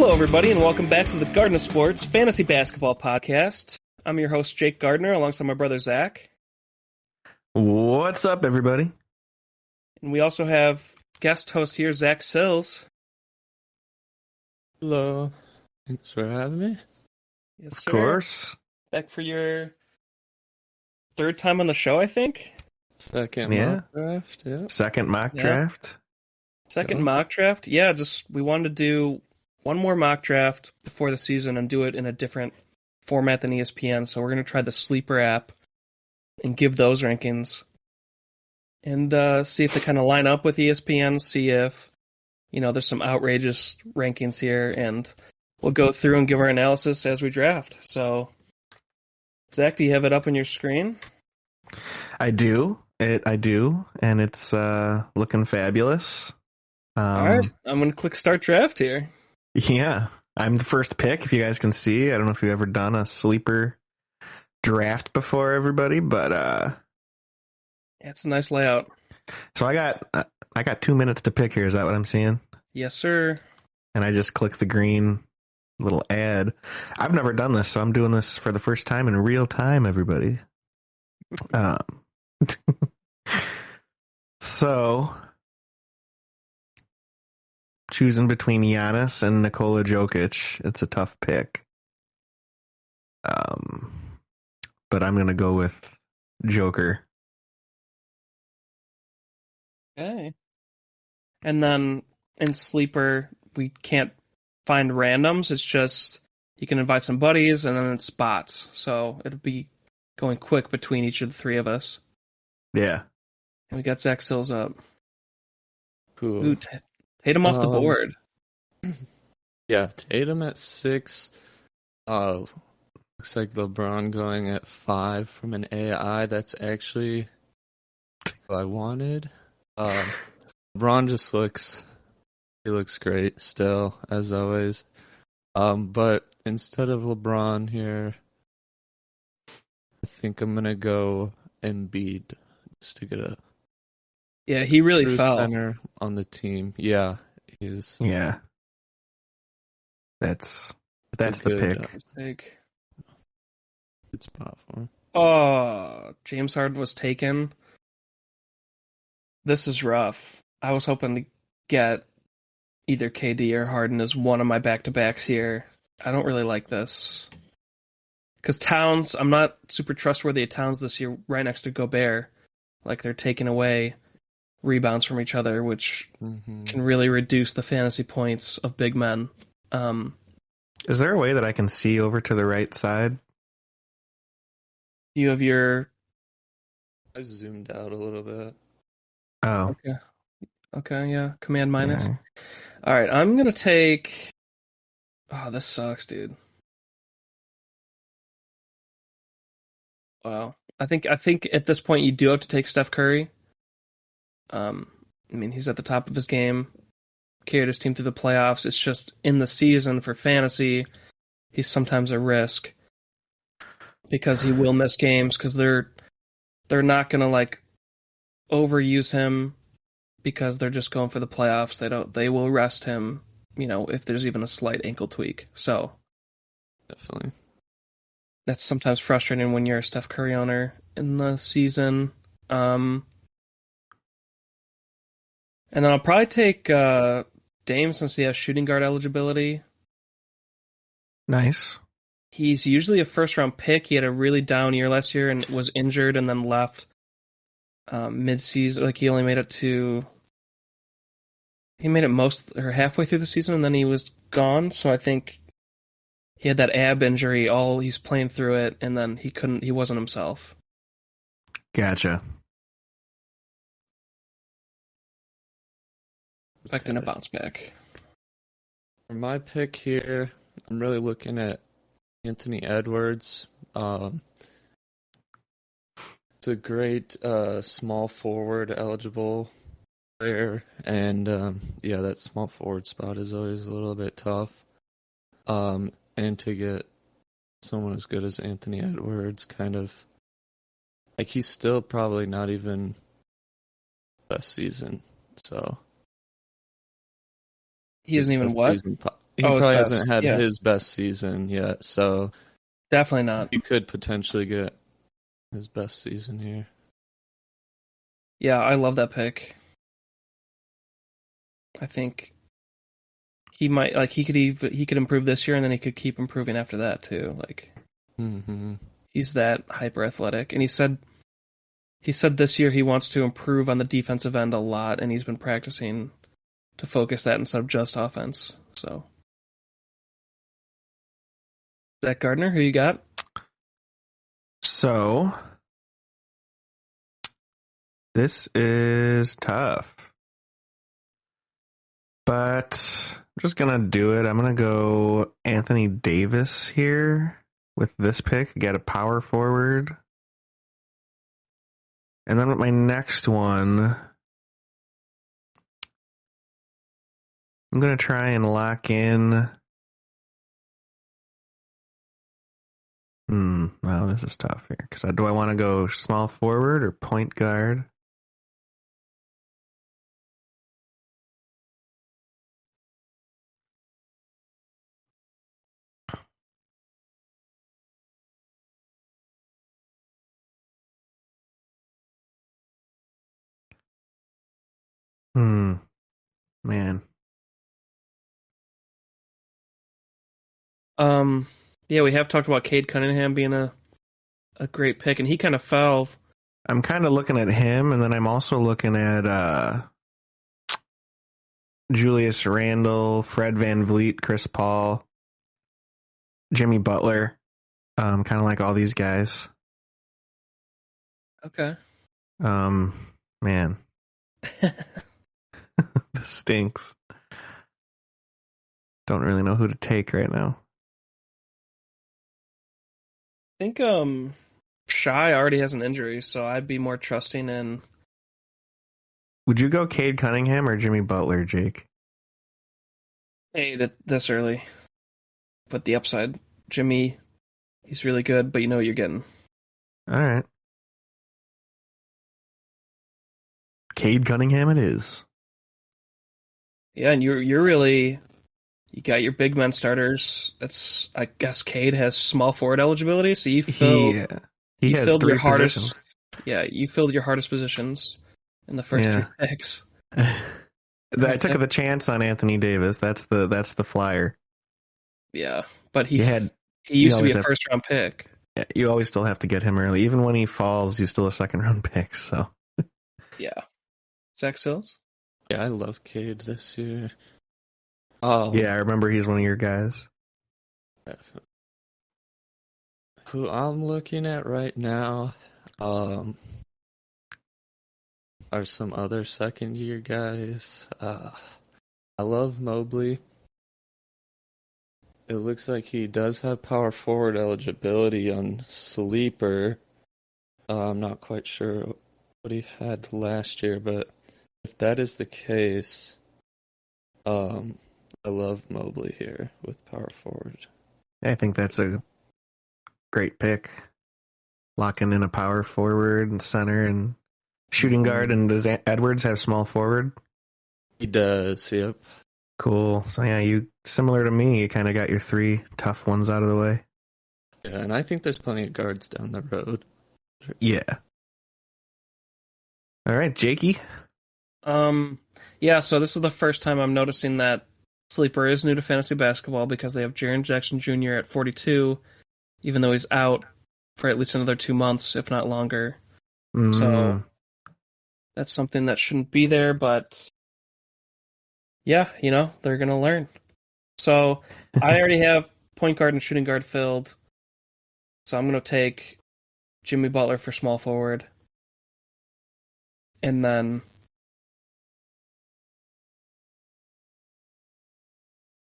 Hello, everybody, and welcome back to the Garden of Sports Fantasy Basketball Podcast. I'm your host, Jake Gardner, alongside my brother, Zach. What's up, everybody? And we also have guest host here, Zach Sills. Hello. Thanks for having me. Yes, Of sir. course. Back for your third time on the show, I think. Second Yeah. mock draft, yeah. Second mock Yep. draft. Second Yeah. mock draft. Yeah, we wanted to do one more mock draft before the season and do it in a different format than ESPN. So we're going to try the Sleeper app and give those rankings and see if they kind of line up with ESPN, see if, there's some outrageous rankings here, and we'll go through and give our analysis as we draft. So, Zach, do you have it up on your screen? I do, and it's looking fabulous. All right, I'm going to click Start Draft here. Yeah, I'm the first pick, if you guys can see. I don't know if you've ever done a sleeper draft before, everybody, but Yeah, it's a nice layout. so I got 2 minutes to pick here. Is that what I'm seeing? Yes, sir. And I just click the green little ad. I've never done this, so I'm doing this for the first time in real time, everybody. So, choosing between Giannis and Nikola Jokic, it's a tough pick. But I'm going to go with Joker. Okay. And then in Sleeper, we can't find randoms. It's just you can invite some buddies, and then it's spots. So it'll be going quick between each of the three of us. Yeah. And we got Zach Sills up. Cool. Ooh, Tatum off the board. Yeah, Tatum at 6. Looks like LeBron going at 5 from an AI. That's actually what I wanted. LeBron just looks great still, as always. But instead of LeBron here, I think I'm gonna go Embiid just to get a He really true fell. center on the team. Yeah, he's Yeah. That's the pick. Mistake. Good spot for him. Oh, James Harden was taken. This is rough. I was hoping to get either KD or Harden as one of my back-to-backs here. I don't really like this. Because Towns, I'm not super trustworthy at Towns this year, right next to Gobert. Like, they're taking away rebounds from each other, which can really reduce the fantasy points of big men. Is there a way that I can see over to the right side? You have your... I zoomed out a little bit. Oh. Okay, yeah. Command minus. Yeah. All right, I'm going to take... Oh, this sucks, dude. Wow. I think at this point you do have to take Steph Curry. He's at the top of his game, carried his team through the playoffs. It's just in the season for fantasy, he's sometimes a risk because he will miss games because they're not gonna like overuse him because they're just going for the playoffs. They will rest him, if there's even a slight ankle tweak. So Definitely. that's sometimes frustrating when you're a Steph Curry owner in the season. And then I'll probably take Dame since he has shooting guard eligibility. Nice. He's usually a first-round pick. He had a really down year last year and was injured and then left mid-season. Like, he only made it halfway through the season, and then he was gone. So I think he had that ab injury. He's playing through it, and then he wasn't himself. Gotcha. Expecting a bounce back. For my pick here, I'm really looking at Anthony Edwards. It's a great small forward eligible player, and that small forward spot is always a little bit tough. And to get someone as good as Anthony Edwards, kind of like he's still probably not even best season, so He isn't even what? he Oh, his probably best. hasn't had Yeah, his best season yet, so definitely not. he could potentially get his best season here. Yeah, I love that pick. I think he might he could improve this year, and then he could keep improving after that too. Like Mm-hmm. he's that hyper athletic, and he said this year he wants to improve on the defensive end a lot, and he's been practicing to focus that instead of just offense. So, Zach Gardner, who you got? So this is tough, but I'm just gonna do it. I'm gonna go Anthony Davis here with this pick. Get a power forward, and then with my next one, I'm gonna try and lock in. Wow, this is tough here because do I want to go small forward or point guard? Man. Um, yeah, we have talked about Cade Cunningham being a great pick, and he kind of fell. I'm kind of looking at him, and then I'm also looking at Julius Randle, Fred VanVleet, Chris Paul, Jimmy Butler. Kind of like all these guys. Okay. Man, this stinks. Don't really know who to take right now. I think Shy already has an injury, so I'd be more trusting in. Would you go Cade Cunningham or Jimmy Butler, Jake? Hey, this early, but the upside, Jimmy, he's really good, but you know what you're getting. All right. Cade Cunningham it is. Yeah, and you're really you got your big men starters. That's I guess Cade has small forward eligibility, so He you has filled your 3 positions. hardest. Yeah, you filled your hardest positions in the first Yeah. 3 picks. I took the chance on Anthony Davis. That's the flyer. Yeah, but he You used to be always a have, first round pick. you always still have to get him early. Even when he falls, he's still a second round pick. So Yeah, Zach Sills. Yeah, I love Cade this year. yeah, I remember he's one of your guys. Who I'm looking at right now are some other second year guys. I love Mobley. It looks like he does have power forward eligibility on Sleeper. I'm not quite sure what he had last year, but if that is the case, I love Mobley here with power forward. I think that's a great pick. Locking in a power forward and center and shooting guard. And does Edwards have small forward? He does, yep. Cool. So yeah, you similar to me. You kind of got your 3 tough ones out of the way. Yeah, and I think there's plenty of guards down the road. Yeah. All right, Jakey. Yeah. So this is the first time I'm noticing that Sleeper is new to fantasy basketball because they have Jaren Jackson Jr. at 42, even though he's out for at least another 2 months, if not longer. So that's something that shouldn't be there, but yeah, they're gonna learn. So I already have point guard and shooting guard filled. So I'm gonna take Jimmy Butler for small forward. And then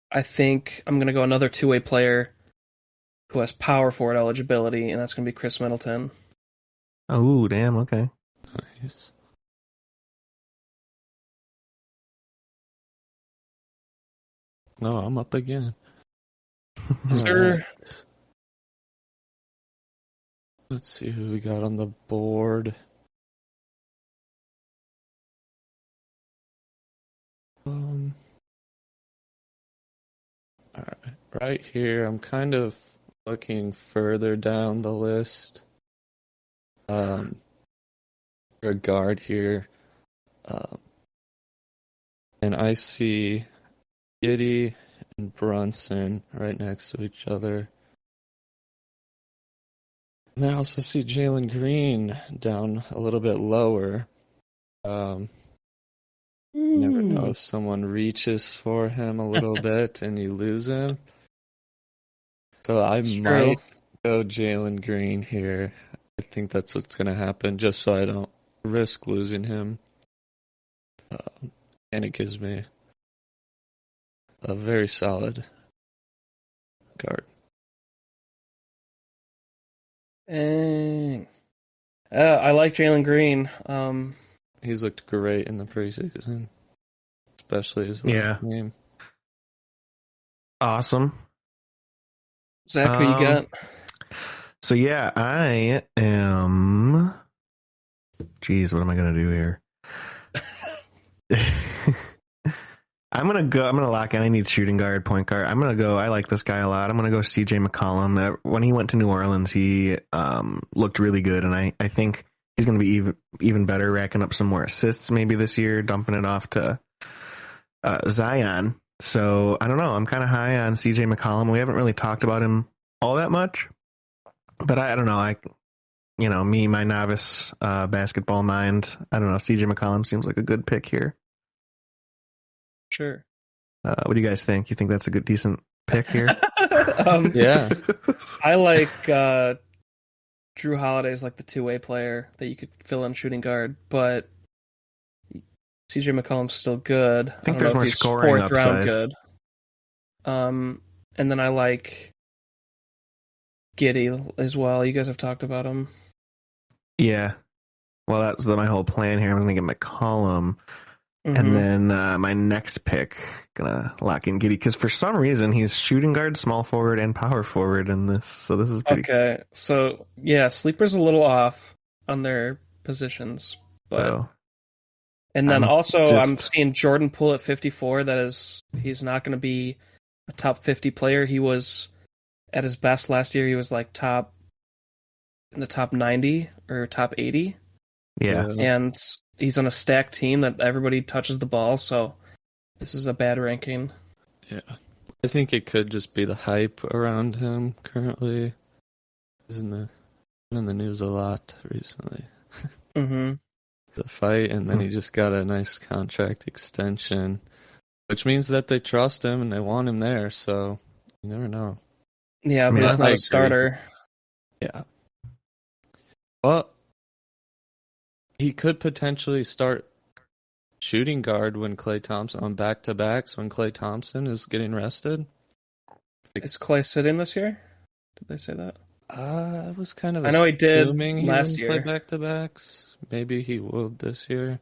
I think I'm going to go another 2-way player who has power forward eligibility, and that's going to be Chris Middleton. Oh, damn. Okay. Nice. No, I'm up again. Sir. Right. Let's see who we got on the board. right here, I'm kind of looking further down the list. For a guard here. And I see Giddy and Brunson right next to each other. And I also see Jalen Green down a little bit lower. You never know if someone reaches for him a little bit and you lose him. So I might go Jalen Green here. I think that's what's going to happen, just so I don't risk losing him. And it gives me a very solid guard. Dang. I like Jalen Green. He's looked great in the preseason, especially his last game. Awesome. Zach, who you got? So yeah, I am. Jeez, what am I gonna do here? I'm gonna lock in. I need shooting guard, point guard. I'm gonna go. I like this guy a lot. I'm gonna go CJ McCollum. When he went to New Orleans, he looked really good, and I think he's gonna be even better, racking up some more assists maybe this year, dumping it off to Zion. So I don't know. I'm kind of high on CJ McCollum. We haven't really talked about him all that much, but I don't know. My novice basketball mind. I don't know. CJ McCollum seems like a good pick here. Sure. What do you guys think? You think that's a good, decent pick here? Yeah. I like Drew Holiday's like the two-way player that you could fill in shooting guard, but CJ McCollum's still good. I think there's more scoring fourth round upside. good. And then I like Giddy as well. You guys have talked about him. Yeah. Well, that's my whole plan here. I'm going to get McCollum. Mm-hmm. And then my next pick, gonna lock in Giddy, because for some reason he's shooting guard, small forward, and power forward in this. So this is pretty okay. So yeah, Sleeper's a little off on their positions, but and then I'm seeing Jordan Poole at 54. He's not going to be a top 50 player. He was at his best last year. He was like in the top 90 or top 80. Yeah, and he's on a stacked team that everybody touches the ball, so this is a bad ranking. Yeah. I think it could just be the hype around him currently. He's in the news a lot recently. Mm-hmm. The fight, and then he just got a nice contract extension, which means that they trust him and they want him there, so you never know. Yeah, but he's not a starter. Yeah. Well, he could potentially start shooting guard when Klay Thompson on back-to-backs when Klay Thompson is getting rested. Is Klay sitting this year? Did they say that? I was kind of I know he did last year. Play back-to-backs. Maybe he will this year.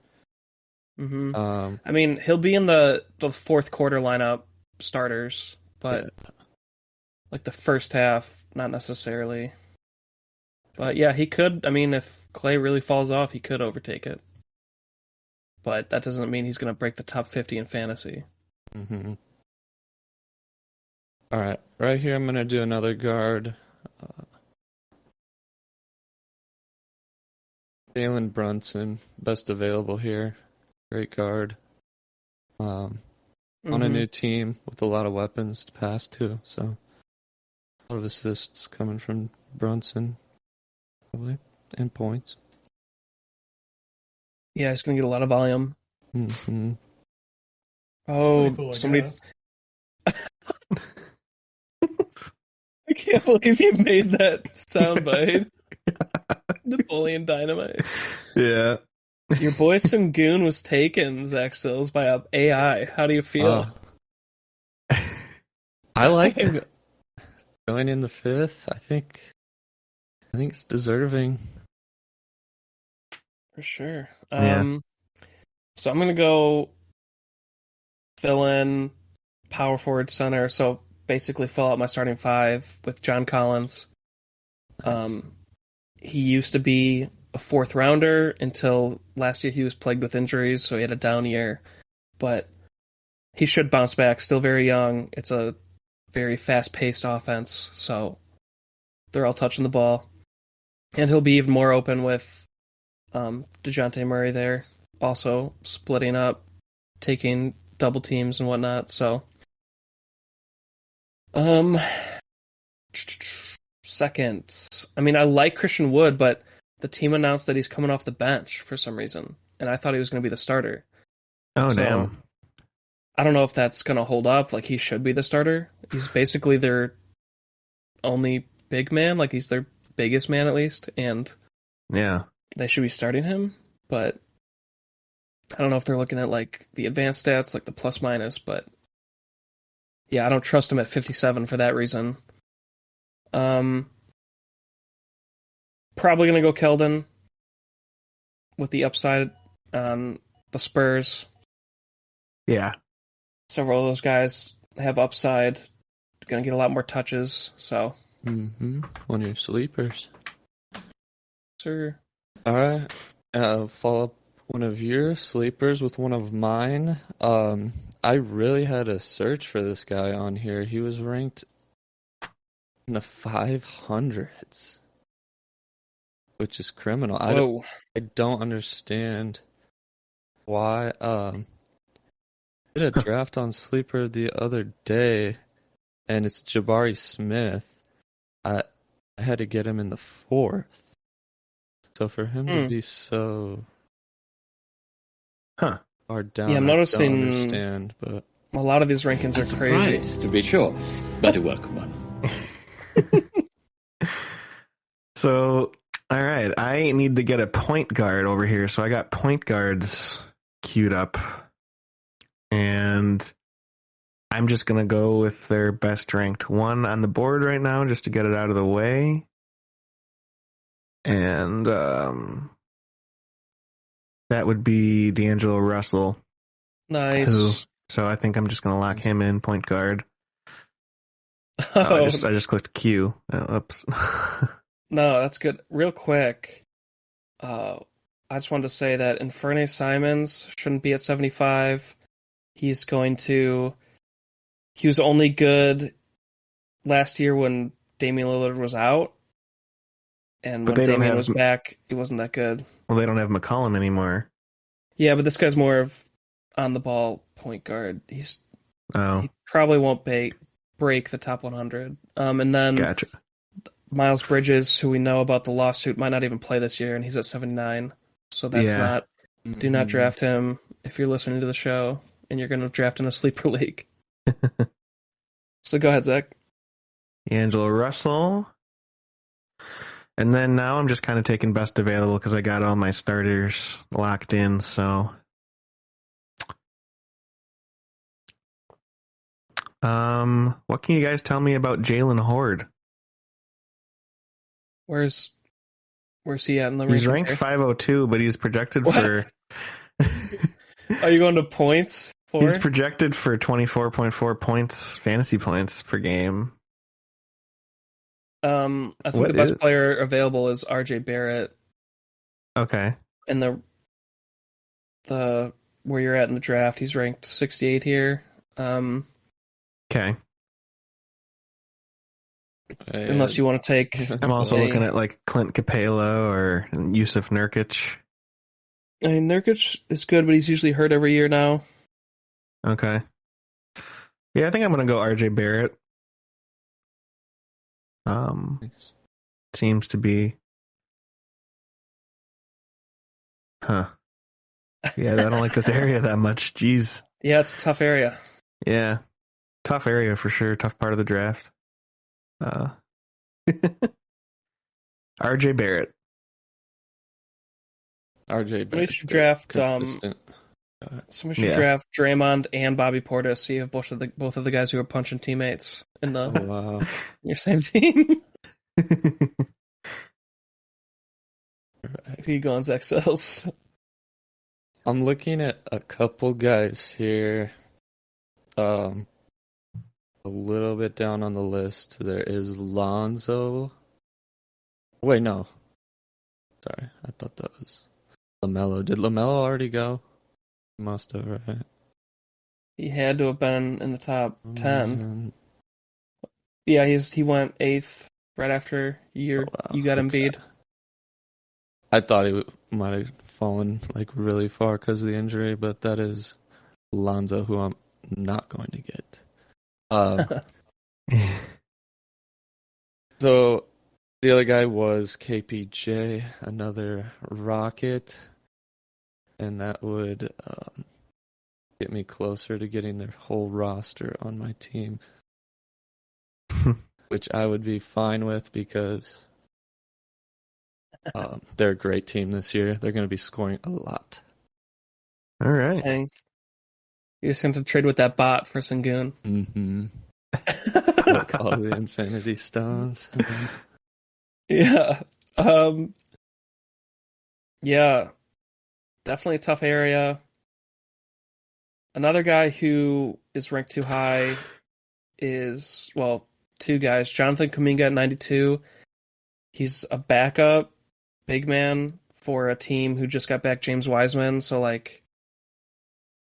Mm-hmm. I mean, he'll be in the fourth quarter lineup starters, but like the first half, not necessarily. But yeah, he could. I mean, if Klay really falls off, he could overtake it. But that doesn't mean he's going to break the top 50 in fantasy. Mm-hmm. All right. Right here, I'm going to do another guard. Jalen Brunson, best available here. Great guard. On a new team with a lot of weapons to pass to. So a lot of assists coming from Brunson. Probably. And points. Yeah, he's going to get a lot of volume. Mm-hmm. Oh, cool, somebody... I can't believe you made that soundbite. Napoleon Dynamite. Yeah. Your boy Sengun was taken, Zach Sills, by a AI. How do you feel? I like him going in the fifth. I think it's deserving. For sure. Yeah. So I'm going to go fill in power forward center. So basically fill out my starting five with John Collins. Nice. He used to be a fourth rounder until last year he was plagued with injuries, so he had a down year. But he should bounce back. Still very young. It's a very fast-paced offense, so they're all touching the ball. And he'll be even more open with DeJounte Murray there, also splitting up, taking double teams and whatnot. So, second, I mean, I like Christian Wood, but the team announced that he's coming off the bench for some reason, and I thought he was going to be the starter. Oh, So, damn. I don't know if that's going to hold up. Like, he should be the starter. He's basically their only big man. Like, he's their biggest man, at least. And Yeah. they should be starting him. But I don't know if they're looking at, like, the advanced stats, like the plus minus. But, yeah, I don't trust him at 57 for that reason. Probably going to go Keldon with the upside on the Spurs. Yeah. Several of those guys have upside. Going to get a lot more touches. So, One of your sleepers. sir. All right. Follow up one of your sleepers with one of mine. I really had to search for this guy on here. He was ranked in the 500s, which is criminal. Whoa. I don't understand why. Did a draft on Sleeper the other day, and it's Jabari Smith. I had to get him in the 4th. So for him to be so far down, Yeah, I'm I noticing don't understand, but a lot of these rankings are crazy. To be sure, but a welcome one. So, all right, I need to get a point guard over here. So I got point guards queued up, and I'm just going to go with their best ranked one on the board right now just to get it out of the way. And that would be D'Angelo Russell. Nice. So I think I'm just going to lock him in, point guard. Oh, I just clicked Q. Oh, oops. no, that's good. Real quick, I just wanted to say that Inferne Simons shouldn't be at 75. He was only good last year when Damian Lillard was out. And But when they don't Damian have- was back, he wasn't that good. Well, they don't have McCollum anymore. Yeah, but this guy's more of on-the-ball point guard. He probably won't break the top 100. And then Gotcha. Miles Bridges, who we know about the lawsuit, might not even play this year, and he's at 79. So that's not... Do not draft him if you're listening to the show and you're going to draft in a sleeper league. So go ahead, Zach. D'Angelo Russell. And then now I'm just kind of taking best available because I got all my starters locked in. So, what can you guys tell me about Jalen Horde? Where's he at in the rankings? He's ranked here? 502, but he's projected What? for. Are you going to points? He's projected for 24.4 points, fantasy points per game. I think the best player available is RJ Barrett. Okay. And the where you're at in the draft, he's ranked 68 here. Okay. Unless you want to take... I'm also looking at like Clint Capela or Yusuf Nurkic. I mean, Nurkic is good, but he's usually hurt every year now. Okay. Yeah, I think I'm going to go RJ Barrett. Seems to be. Yeah, I don't like this area that much. Jeez. Yeah, it's a tough area. Yeah. Tough area for sure. Tough part of the draft. RJ Barrett. Somebody should draft draft Draymond and Bobby Portis, so you have both of the guys who are punching teammates in the your same team. If you go on Zach Sills. I'm looking at a couple guys here. A little bit down on the list, there is Lonzo. Wait, no. Sorry, I thought that was LaMelo. Did LaMelo already go? Must have, right? He had to have been in the top 10. Yeah, he went 8th right after you got Okay. Embiid. I thought he might have fallen like really far because of the injury, but that is Lonzo, who I'm not going to get. Um, so the other guy was KPJ, another Rocket, and that would get me closer to getting their whole roster on my team, which I would be fine with because they're a great team this year. They're going to be scoring a lot. All right. Dang. You're just going to trade with that bot for Sengun. Mm-hmm. Like all the Infinity Stones. Yeah. Yeah. Definitely a tough area. Another guy who is ranked too high is, well, two guys. Jonathan Kuminga at 92. He's a backup big man for a team who just got back James Wiseman, so like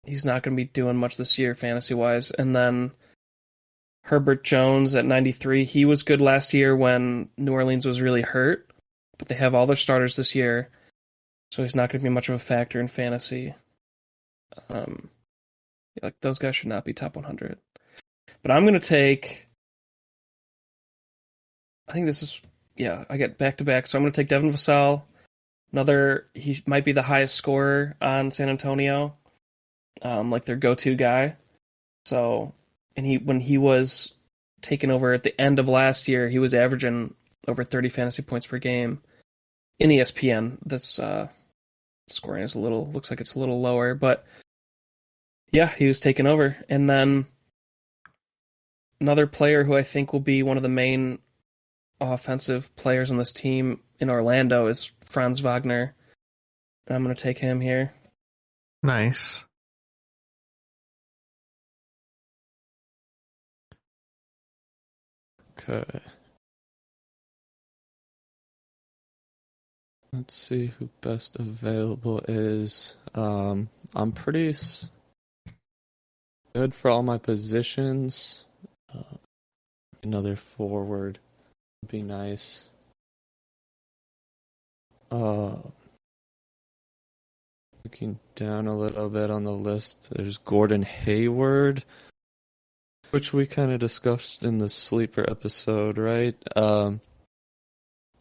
he's not going to be doing much this year fantasy wise. And then Herbert Jones at 93. He was good last year when New Orleans was really hurt, but they have all their starters this year, so he's not going to be much of a factor in fantasy. Like those guys should not be top 100. But I'm going to take. I think this is, yeah, I get back to back, so I'm going to take Devin Vassell. He might be the highest scorer on San Antonio, like their go-to guy. So, and when he was taken over at the end of last year, he was averaging over 30 fantasy points per game. In ESPN, this scoring looks like it's a little lower, but yeah, he was taken over. And then another player who I think will be one of the main offensive players on this team in Orlando is Franz Wagner. And I'm going to take him here. Nice. Okay. Let's see who best available is. I'm pretty good for all my positions. Another forward would be nice. Looking down a little bit on the list, there's Gordon Hayward, which we kind of discussed in the sleeper episode, right?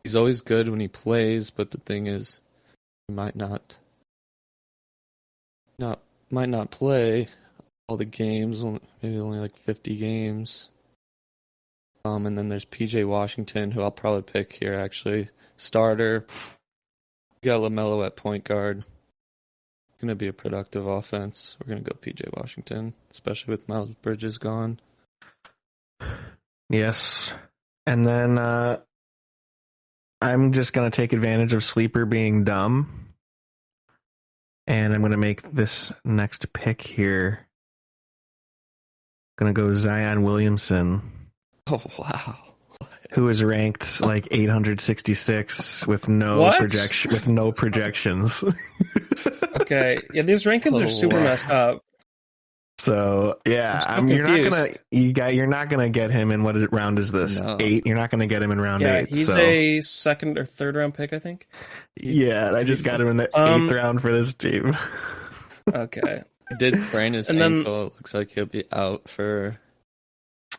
He's always good when he plays, but the thing is, he might not play all the games, maybe only like 50 games. And then there's PJ Washington, who I'll probably pick here, actually. Starter. You got LaMelo at point guard. Going to be a productive offense. We're going to go PJ Washington, especially with Miles Bridges gone. Yes. And then I'm just going to take advantage of Sleeper being dumb. And I'm going to make this next pick here. Going to go Zion Williamson. Oh, wow. Who is ranked like 866 with no What? projections. Okay, yeah, these rankings are super messed up. So yeah, I'm so you're not gonna get him in what round is this? No. 8. You're not gonna get him in round 8. He's so. a second or third round pick, I think. Yeah, I just got him in the 8th round for this team. Okay. He did sprain his ankle. Looks like he'll be out for.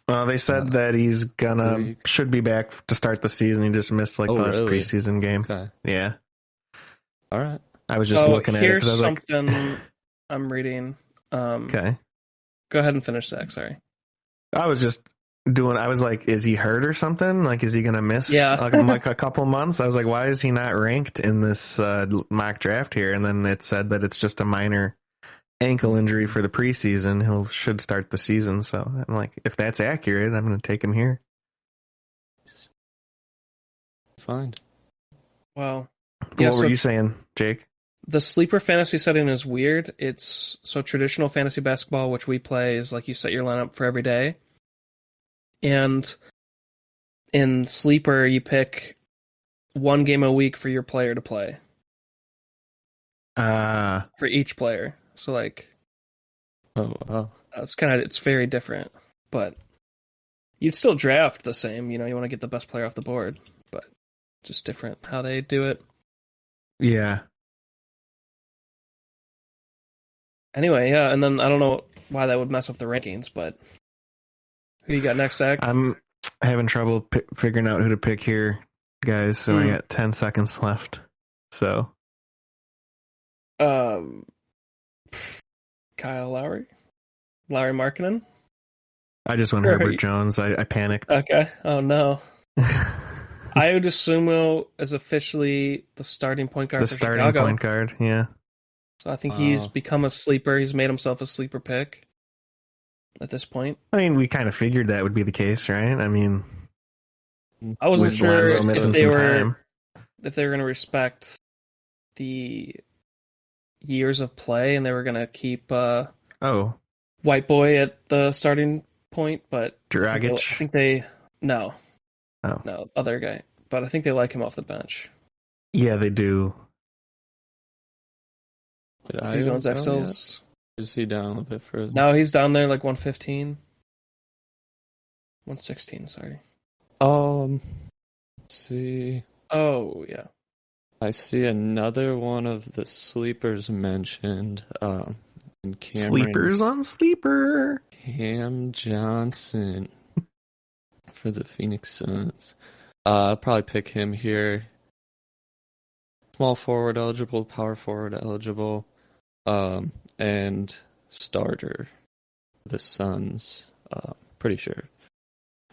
Well, they said that he's should be back to start the season. He just missed the last preseason game. Okay. Yeah. All right. I was just looking at it because I was something I'm reading. Okay. Go ahead and finish, Zach. Sorry. I was like, is he hurt or something? Like, is he going to miss like a couple months? I was like, why is he not ranked in this mock draft here? And then it said that it's just a minor ankle injury for the preseason. Should start the season. So I'm like, if that's accurate, I'm going to take him here. Fine. Well, what were you saying, Jake? The sleeper fantasy setting is weird. It's so traditional fantasy basketball, which we play, is like you set your lineup for every day. And in sleeper, you pick one game a week for your player to play. For each player. So like, oh wow, it's very different. But You'd still draft the same, you want to get the best player off the board, but just different how they do it. Yeah. Anyway, yeah, and then I don't know why that would mess up the rankings, but who you got next, Zach? I'm having trouble figuring out who to pick here, guys, so I got 10 seconds left. So. Kyle Lowry? Lowry Markkinen? I just went Herbert Jones. I panicked. Okay. Oh, no. I would assume is officially the starting point guard for Chicago. The starting point guard, yeah. So I think he's become a sleeper. He's made himself a sleeper pick at this point. I mean, we kind of figured that would be the case, right? I mean, I wasn't sure if they were going to respect the years of play and they were going to keep White Boy at the starting point, but Dragic? I think they no, other guy. But I think they like him off the bench. Yeah, they do. Are you going Zach Sills? Is he down a bit further? No, he's down there like 115. 116, sorry. Let's see. Oh, yeah. I see another one of the sleepers mentioned. In Sleepers on sleeper. Cam Johnson for the Phoenix Suns. I'll probably pick him here. Small forward eligible, power forward eligible, and starter for the Suns. Pretty sure.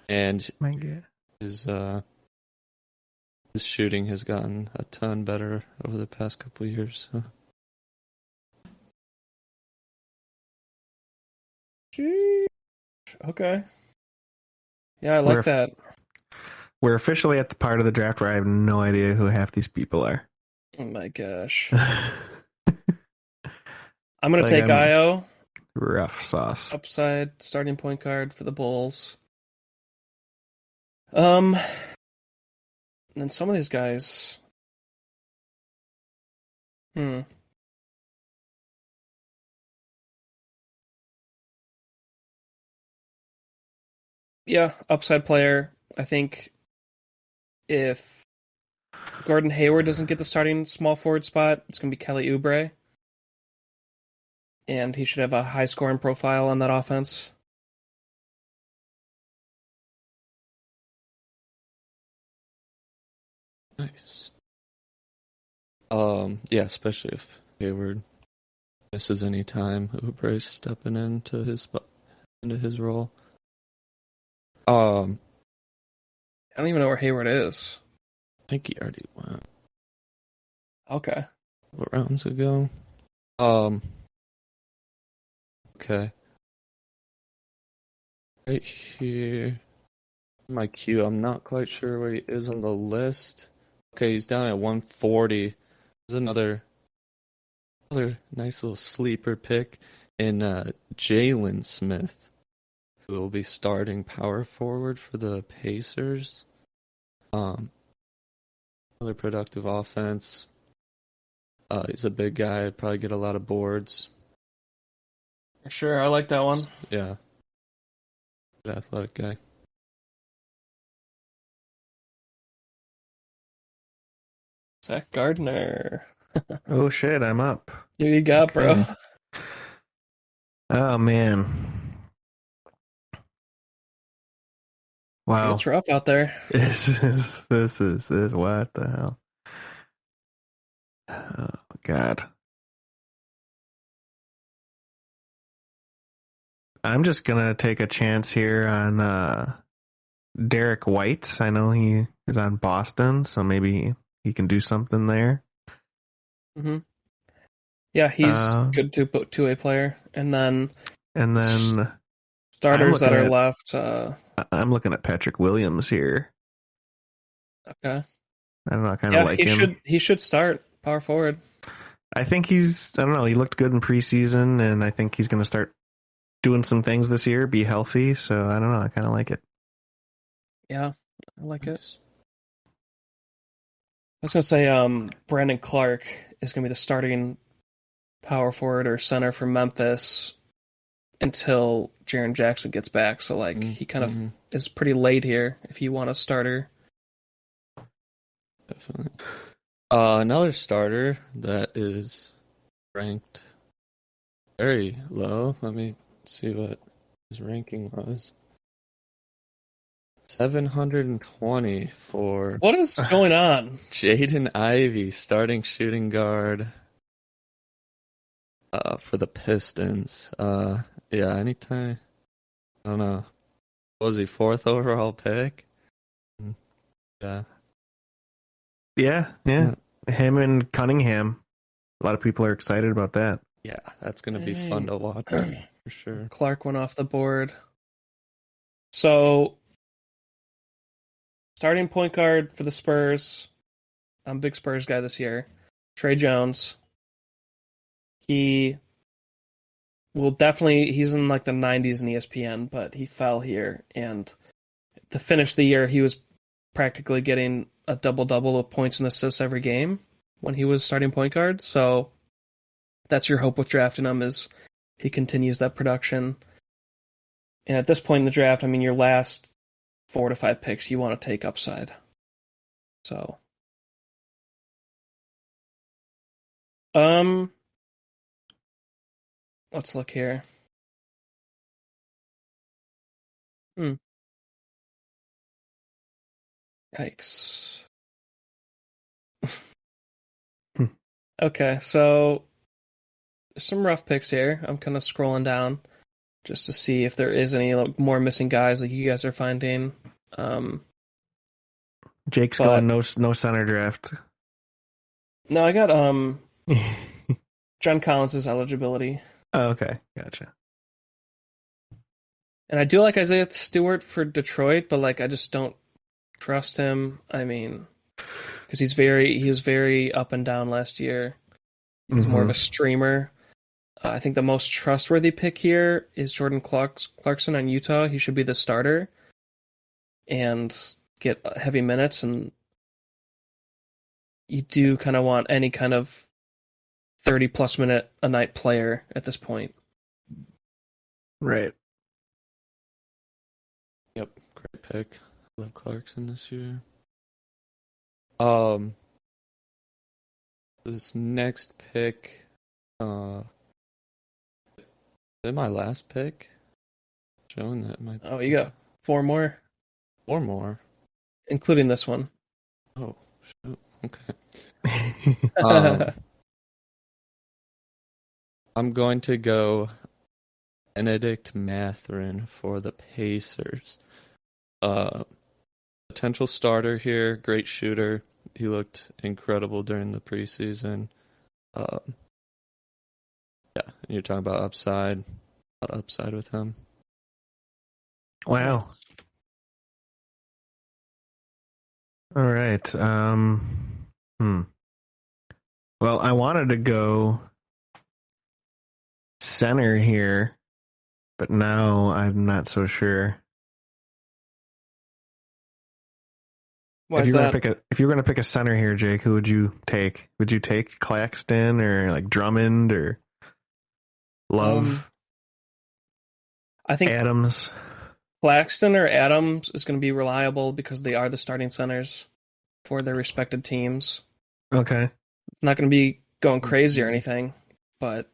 And my God. His shooting has gotten a ton better over the past couple of years. Okay. Yeah, I like that. We're officially at the part of the draft where I have no idea who half these people are. Oh my gosh. I'm going to take Io. Rough sauce. Upside starting point guard for the Bulls. And then some of these guys. Yeah, upside player. I think if Gordon Hayward doesn't get the starting small forward spot, it's going to be Kelly Oubre. And he should have a high scoring profile on that offense. Nice. Yeah, especially if Hayward misses any time, Oubre's stepping into his role. I don't even know where Hayward is. I think he already went. Okay. A couple rounds ago. Okay. Right here. My queue, I'm not quite sure where he is on the list. Okay, he's down at 140. There's another nice little sleeper pick in Jalen Smith, who will be starting power forward for the Pacers. Another productive offense. He's a big guy, probably get a lot of boards. Sure, I like that one. Yeah. Good athletic guy. Zach Gardner. Oh shit, I'm up. Who you got, bro? Oh man. Wow. It's rough out there. This is what the hell? Oh God. I'm just gonna take a chance here on Derek White. I know he is on Boston, so maybe he can do something there. Mm-hmm. Yeah, he's good two-way player, and then starters that are left. I'm looking at Patrick Williams here. Okay. I don't know. I kind of like him. He should start power forward. I think I don't know. He looked good in preseason, and I think he's going to start doing some things this year, be healthy. So I don't know. I kind of like it. Yeah, I like it. I was going to say Brandon Clark is going to be the starting power forward or center for Memphis until Jaren Jackson gets back. So like he kind of is pretty late here if you want a starter. Definitely. Another starter that is ranked very low. Let me see what his ranking was. 720 for What is going on? Jaden Ivey, starting shooting guard for the Pistons. Yeah, anytime. I don't know. Was he 4th overall pick? Yeah. Yeah. Him and Cunningham. A lot of people are excited about that. Yeah, that's going to be fun to watch for sure. Clark went off the board. So, starting point guard for the Spurs. I'm a big Spurs guy this year. Trey Jones. He will definitely, he's in like the 90s in ESPN, but he fell here. And to finish the year, he was practically getting a double-double of points and assists every game when he was starting point guard. So that's your hope with drafting him, is he continues that production. And at this point in the draft, I mean, your last 4 to 5 picks, you want to take upside. So, let's look here. Yikes. Okay, so there's some rough picks here. I'm kind of scrolling down just to see if there is any more missing guys that you guys are finding. Jake's going no center draft. No, I got John Collins' eligibility. Oh, okay, gotcha. And I do like Isaiah Stewart for Detroit, but like I just don't trust him. I mean, because he was very up and down last year. He's more of a streamer. I think the most trustworthy pick here is Jordan Clarkson on Utah. He should be the starter and get heavy minutes. And you do kind of want any kind of 30-plus minute a night player at this point. Right. Yep, great pick. Love Clarkson this year. This next pick, is it my last pick? Showing that my Oh, you got 4 more, or more, including this one. Oh, shoot. Okay. I'm going to go Benedict Mathurin for the Pacers. Potential starter here, great shooter. He looked incredible during the preseason. Yeah, you're talking about upside. A lot of upside with him. Wow. All right. Well, I wanted to go center here, but now I'm not so sure. Why is that? If you're gonna pick a center here, Jake, who would you take? Would you take Claxton or like Drummond or Love? I think Adams. Claxton or Adams is going to be reliable because they are the starting centers for their respected teams. Okay. It's not going to be going crazy or anything, but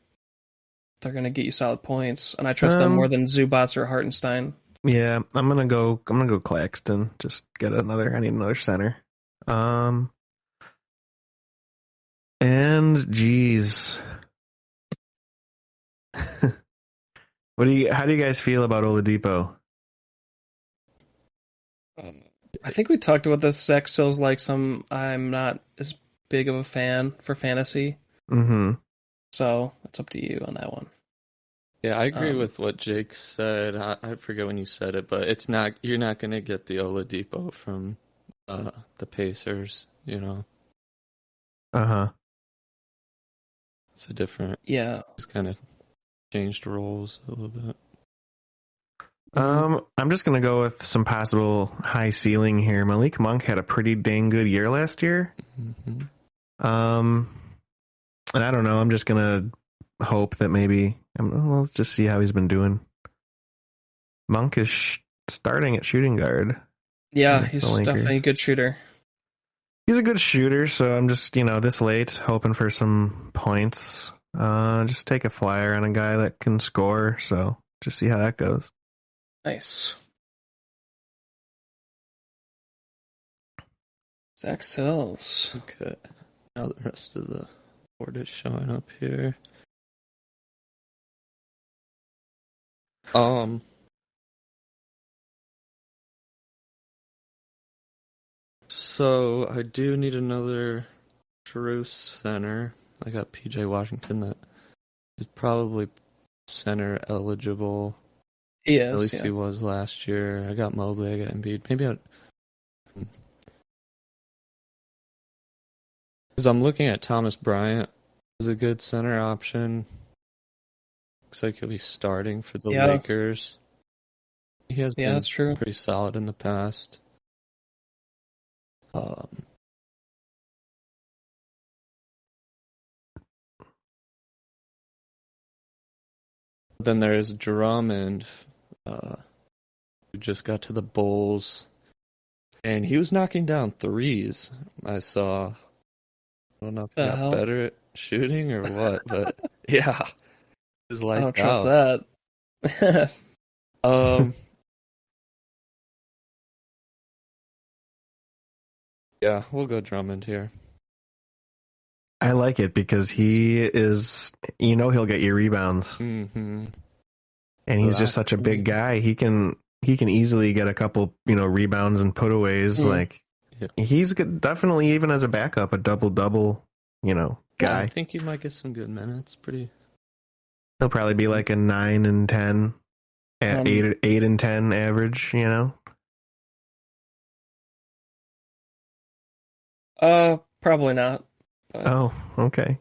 they're going to get you solid points, and I trust them more than Zubats or Hartenstein. Yeah, I'm gonna go Claxton. Just I need another center. And geez. How do you guys feel about Oladipo? I think we talked about this. Zach Sills likes him. I'm not as big of a fan for fantasy. So it's up to you on that one. Yeah, I agree with what Jake said. I forget when you said it, but you're not going to get the Oladipo from the Pacers, you know. It's a different. Yeah. It's kind of changed roles a little bit. I'm just gonna go with some possible high ceiling here. Malik Monk had a pretty dang good year last year. And I don't know. I'm just gonna hope that maybe Let's just see how he's been doing. Monk is starting at shooting guard. Yeah, against the he's Lakers. definitely a good shooter. He's a good shooter, so I'm just, this late hoping for some points. Just take a flyer on a guy that can score, so just see how that goes. Nice. Zach Sills. Okay. Now the rest of the board is showing up here. So I do need another true center. I got PJ Washington that is probably center eligible. He At is, least yeah. he was last year. I got Mobley, I got Embiid. Maybe because I'm looking at Thomas Bryant as a good center option. Looks like he'll be starting for the Yeah. Lakers. He has been that's true. pretty solid in the past. Then there's Drummond, who just got to the Bulls, and he was knocking down threes. I saw. I don't know if he The got hell? better at shooting or what, but yeah, his I lights don't trust out. that. Yeah, we'll go Drummond here. I like it because he is, he'll get you rebounds, Mm-hmm. and he's just such a big guy. He can easily get a couple, rebounds and putaways. Like, he's definitely, even as a backup, a double-double, guy. Yeah, I think he might get some good minutes. He'll probably be like a 9 and 10, at 8 and 10 average. Probably not. But... Oh, okay.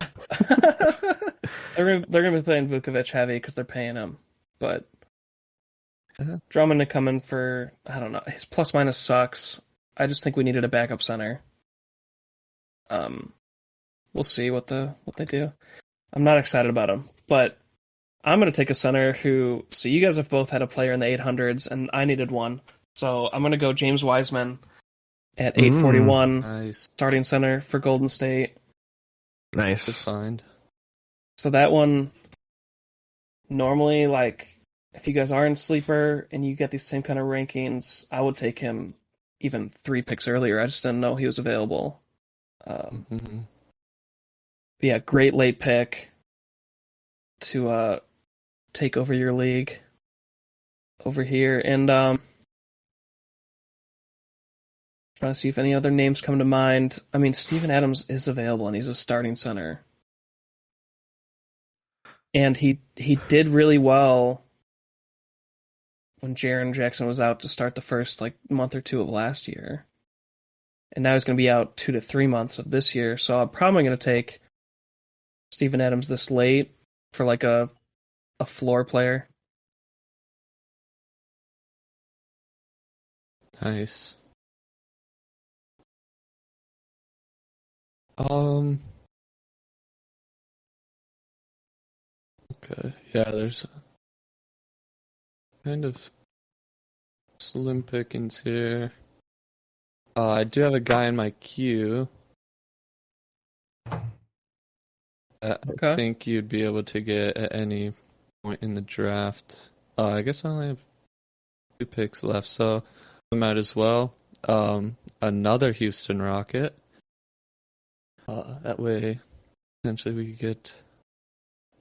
they're gonna be playing Vukovic heavy because they're paying him, but Drummond to come in for, I don't know, his plus minus sucks. I just think we needed a backup center. We'll see what they do. I'm not excited about him, but I'm gonna take a center who. So you guys have both had a player in the 800s, and I needed one. So I'm gonna go James Wiseman at 841, nice. Starting center for Golden State. Nice. Good find. So that one, normally, like, if you guys are in Sleeper and you get these same kind of rankings, I would take him even 3 picks earlier. I just didn't know he was available. But yeah, great late pick to take over your league over here. And trying to see if any other names come to mind. I mean, Steven Adams is available, and he's a starting center. And he did really well when Jaren Jackson was out to start the first month or two of last year. And now he's going to be out 2 to 3 months of this year. So I'm probably going to take Steven Adams this late for a floor player. Nice. Okay. Yeah, there's kind of slim pickings here. I do have a guy in my queue. I think you'd be able to get at any point in the draft. I guess I only have 2 picks left, so I might as well. Another Houston Rocket. That way, potentially we could get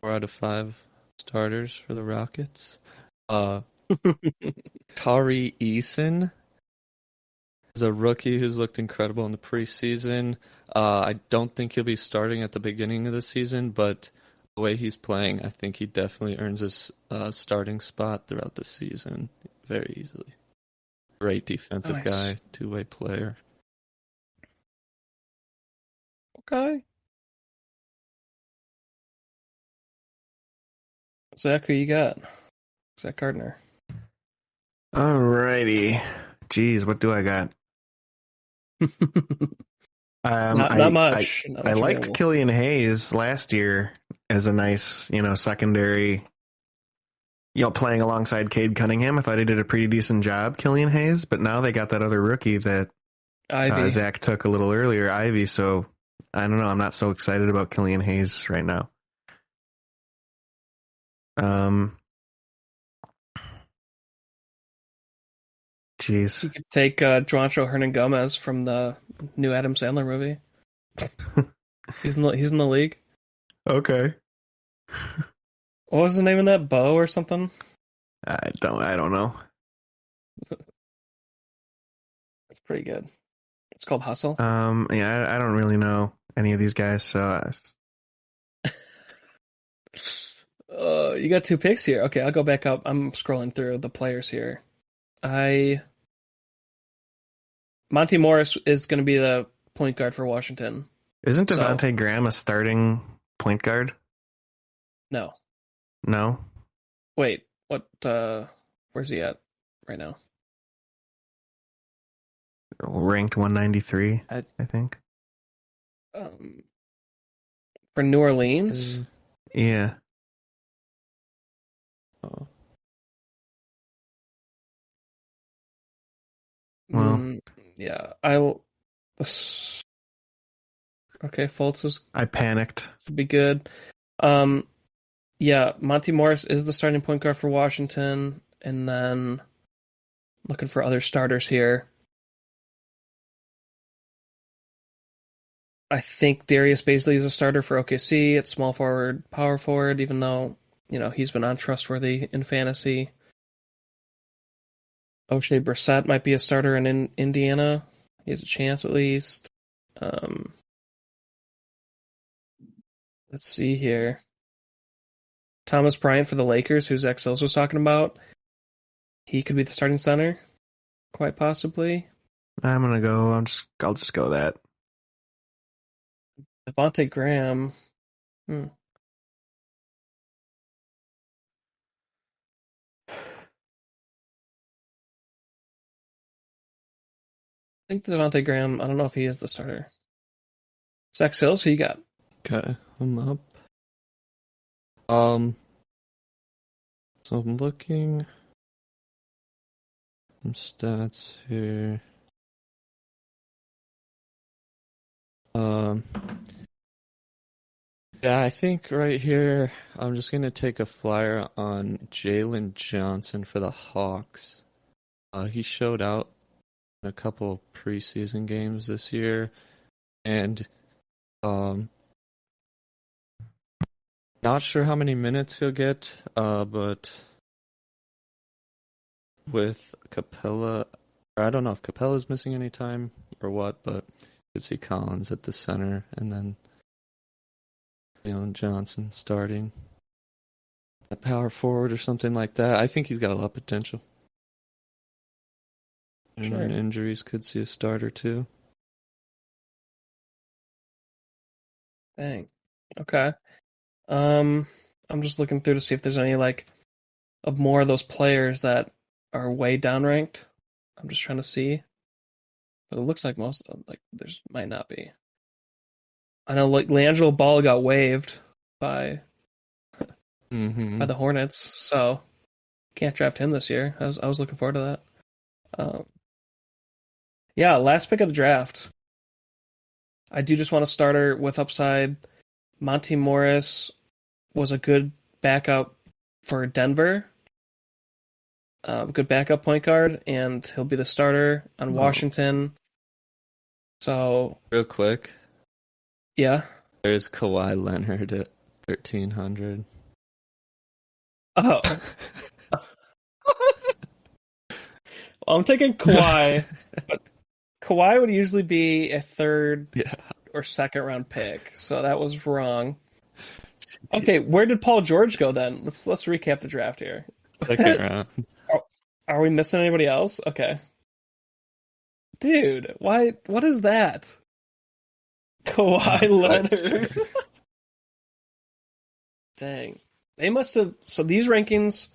4 out of 5 starters for the Rockets. Tari Eason is a rookie who's looked incredible in the preseason. I don't think he'll be starting at the beginning of the season, but the way he's playing, I think he definitely earns his starting spot throughout the season very easily. Great defensive guy, 2-way player. Okay. Zach, who you got? Zach Gardner. Alrighty. Jeez, what do I got? Not much. I liked Killian Hayes last year as a nice, secondary playing alongside Cade Cunningham. I thought he did a pretty decent job, Killian Hayes, but now they got that other rookie that Ivy. Zach took a little earlier, Ivy, so I don't know. I'm not so excited about Killian Hayes right now. Jeez. You could take Juancho Hernan-Gomez from the new Adam Sandler movie. He's in the league. Okay. What was the name of that? Bo or something? I don't know. It's pretty good. It's called Hustle. Yeah, I don't really know any of these guys, so You got 2 picks here. Okay, I'll go back up. I'm scrolling through the players here. Monty Morris is going to be the point guard for Washington. Isn't Devontae Graham a starting point guard? No. No? Wait, what? Where's he at right now? Ranked 193, I think. For New Orleans? Yeah. Oh. Well, yeah, okay, Fultz I panicked. should be good. Yeah, Monty Morris is the starting point guard for Washington, and then looking for other starters here. I think Darius Baisley is a starter for OKC at small forward, power forward, even though, he's been untrustworthy in fantasy. O'Shea Brissett might be a starter in Indiana. He has a chance at least. Let's see here. Thomas Bryant for the Lakers, who Zach Sills was talking about. He could be the starting center, quite possibly. I'm gonna go. I'll just go that. Devontae Graham. I think Devontae Graham, I don't know if he is the starter. Zach Sills, who you got? Okay, I'm up. So I'm looking some stats here. Yeah, I think right here I'm just gonna take a flyer on Jalen Johnson for the Hawks. He showed out in a couple preseason games this year, and not sure how many minutes he'll get, but with Capella, I don't know if Capella's missing any time or what, but you could see Collins at the center, and then Johnson starting at power forward or something like that. I think he's got a lot of potential. Sure. And injuries could see a starter too. Dang. Okay. I'm just looking through to see if there's any of more of those players that are way downranked. I'm just trying to see, but it looks like most there's might not be. I know LiAngelo Ball got waived by by the Hornets, so can't draft him this year. I was looking forward to that. Yeah, last pick of the draft. I do just want a starter with upside. Monty Morris was a good backup for Denver. Good backup point guard, and he'll be the starter on Washington. So, real quick, yeah. There's Kawhi Leonard at 1,300. Oh. Well, I'm taking Kawhi, but Kawhi would usually be a third or second round pick, so that was wrong. Okay, where did Paul George go then? Let's recap the draft here. Second round. Are we missing anybody else? Okay. Dude, why? What is that? Kawhi Leonard. Dang. They must have... So these rankings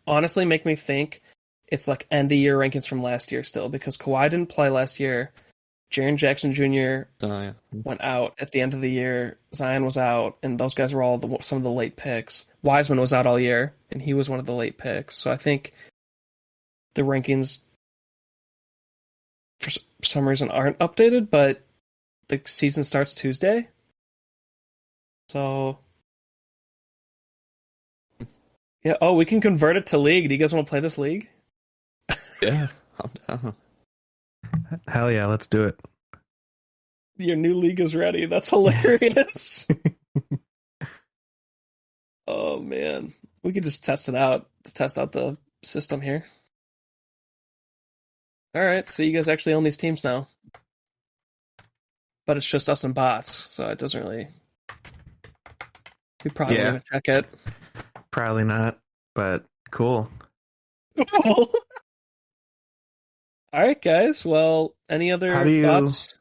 honestly make me think it's like end-of-year rankings from last year still, because Kawhi didn't play last year. Jaren Jackson Jr. Zion went out at the end of the year. Zion was out, and those guys were all some of the late picks. Wiseman was out all year, and he was one of the late picks. So I think the rankings, for some reason, aren't updated, but the season starts Tuesday. So, yeah. Oh, we can convert it to league. Do you guys want to play this league? Yeah, I'm down. Hell yeah, let's do it. Your new league is ready. That's hilarious. Oh, man. We could just test it out, test out the system here. All right, so you guys actually own these teams now. But it's just us and bots, so it doesn't really... We probably won't even check it. Probably not, but cool. All right, guys. Well, any other thoughts?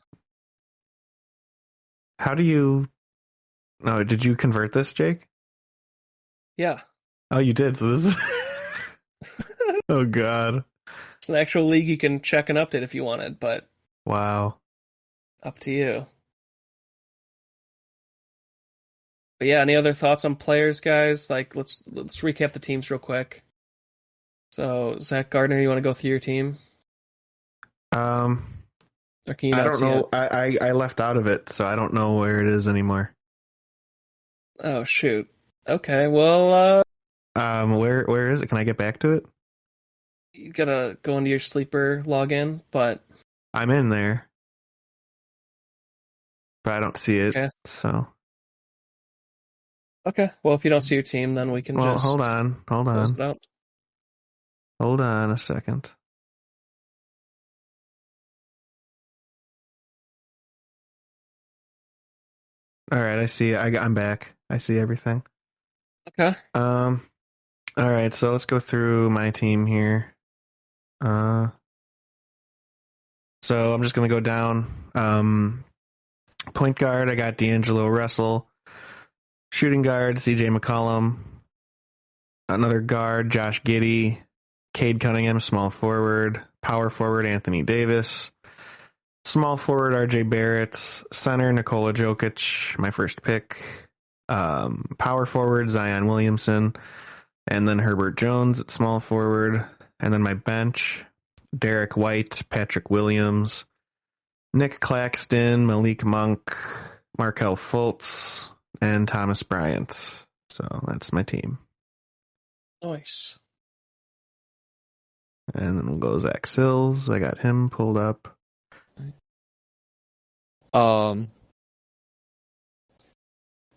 How do you... Oh, did you convert this, Jake? Yeah. Oh, you did, so this is... Oh, God. It's an actual league you can check and update if you wanted, but... Wow. Up to you. But yeah, any other thoughts on players, guys? Like, let's recap the teams real quick. So, Zach Gardner, you want to go through your team? Or can you I not don't see know. it? I left out of it, so I don't know where it is anymore. Oh, shoot. Okay, well, where is it? Can I get back to it? you gotta go into your sleeper login, but... I'm in there. But I don't see it, Okay. so... Okay, well, if you don't see your team, then we can Well, just... hold on. Close it out. Hold on a second. All right, I see. I'm back. I see everything. Okay. All right, so let's go through my team here. So I'm just gonna go down. Point guard, I got D'Angelo Russell. Shooting guard, CJ McCollum. Another guard, Josh Giddey. Cade Cunningham, small forward. Power forward, Anthony Davis. Small forward, RJ Barrett. Center, Nikola Jokic, my first pick. Power forward, Zion Williamson. And then Herbert Jones at small forward. And then my bench, Derek White, Patrick Williams, Nick Claxton, Malik Monk, Markelle Fultz, and Thomas Bryant. So that's my team. Nice. And then we'll go Zach Sills. I got him pulled up.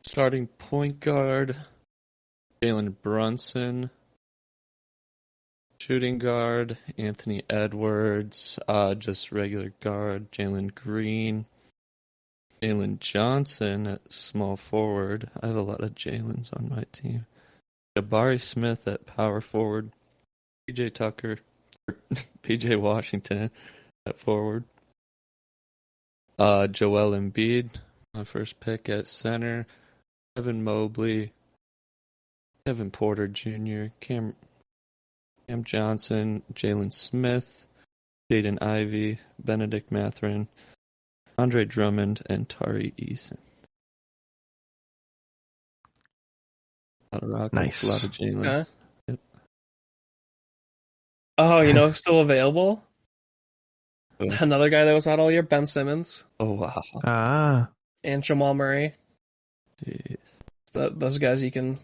Starting point guard, Jalen Brunson. Shooting guard, Anthony Edwards. Just regular guard, Jalen Green. Jalen Johnson at small forward. I have a lot of Jalen's on my team. Jabari Smith at power forward. PJ Tucker, PJ Washington at forward. Joel Embiid, my first pick at center. Evan Mobley, Kevin Porter Jr., Cam Johnson, Jalen Smith, Jaden Ivey, Benedict Mathurin, Andre Drummond, and Tari Eason. A lot of Rockets, Nice. a lot of Jalen's. Okay. Yep. Oh, still available? Oh. Another guy that was out all year, Ben Simmons. Oh, wow. Ah. And Jamal Murray. Jeez. Those guys you can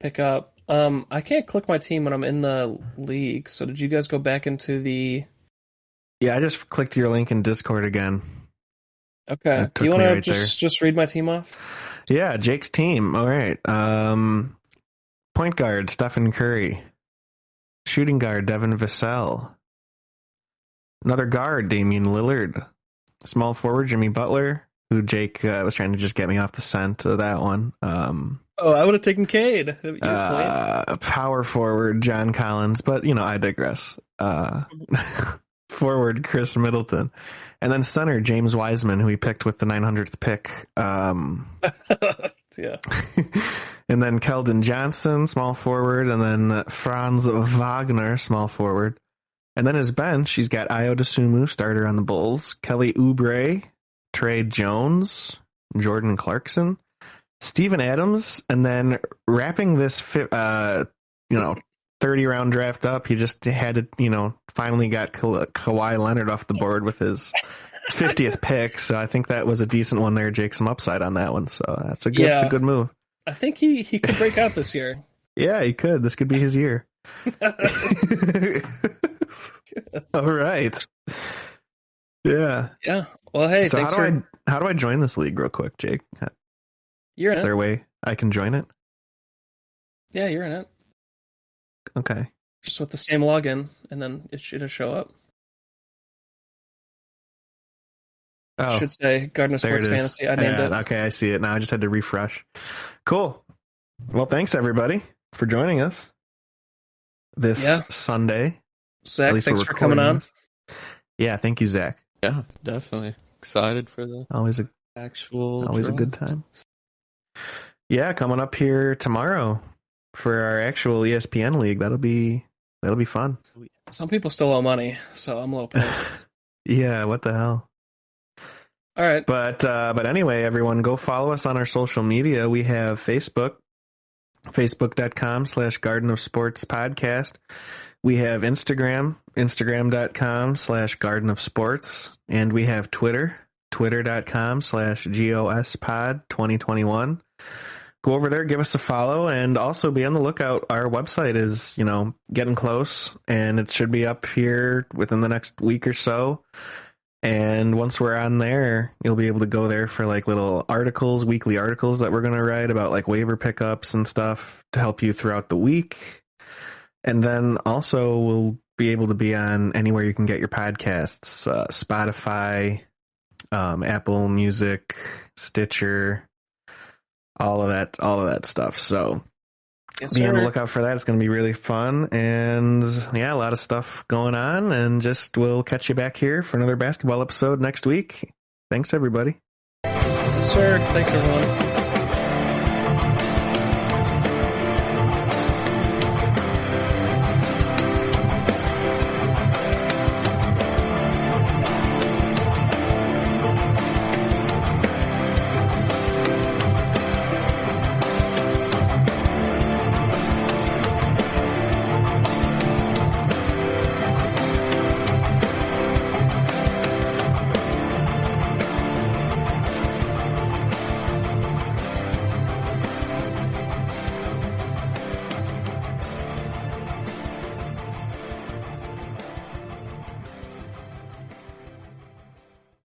pick up. I can't click my team when I'm in the league, so did you guys go back into the... Yeah, I just clicked your link in Discord again. Okay. That Do you took me want to right just read my team off? Yeah, Jake's team. All right. Point guard, Stephen Curry. Shooting guard, Devin Vassell. Another guard, Damian Lillard. Small forward, Jimmy Butler, who Jake was trying to just get me off the scent of that one. Oh, I would have taken Cade. Power forward, John Collins, but, I digress. Forward, Chris Middleton. And then center, James Wiseman, who he picked with the 900th pick. Yeah. And then Keldon Johnson, small forward. And then Franz Wagner, small forward. And then his bench, he's got Ayo Dosunmu, starter on the Bulls. Kelly Oubre, Trey Jones, Jordan Clarkson, Steven Adams, and then wrapping this 30-round draft up, he just had to, finally got Kawhi Leonard off the board with his 50th pick. So I think that was a decent one there. Jake, some upside on that one. So that's a good move. I think he could break out this year. Yeah, he could. This could be his year. All right. Yeah. Yeah. Well, hey, So thanks how do I join this league real quick, Jake? You're in Is it. there a way I can join it? Yeah, you're in it. Okay. Just with the same login, and then it should show up. Oh, It should say Garden of there it Sports is. Fantasy. I named it. Okay, I see it now. I just had to refresh. Cool. Well, thanks everybody for joining us this Sunday. Zach, At least thanks we're for coming recording on. this. Yeah, thank you, Zach. Yeah, definitely excited for the Always a actual good time. Yeah, coming up here tomorrow for our actual ESPN league. That'll be fun. Some people still owe money, so I'm a little pissed. Yeah, what the hell? All right. But anyway, everyone, go follow us on our social media. We have Facebook, facebook.com/Garden of Sports Podcast. We have Instagram, instagram.com/Garden of Sports. And we have Twitter, twitter.com/GOSPod2021. Go over there, give us a follow, and also be on the lookout. Our website is, getting close, and it should be up here within the next week or so. And once we're on there, you'll be able to go there for like little articles, weekly articles that we're going to write about like waiver pickups and stuff to help you throughout the week. And then also we'll be able to be on anywhere you can get your podcasts, Spotify, Apple Music, Stitcher, all of that stuff. So Yes, be on the sir. lookout for that. It's going to be really fun. And yeah, a lot of stuff going on. And we'll catch you back here for another basketball episode next week. Thanks, everybody. Yes, sir. Thanks, everyone.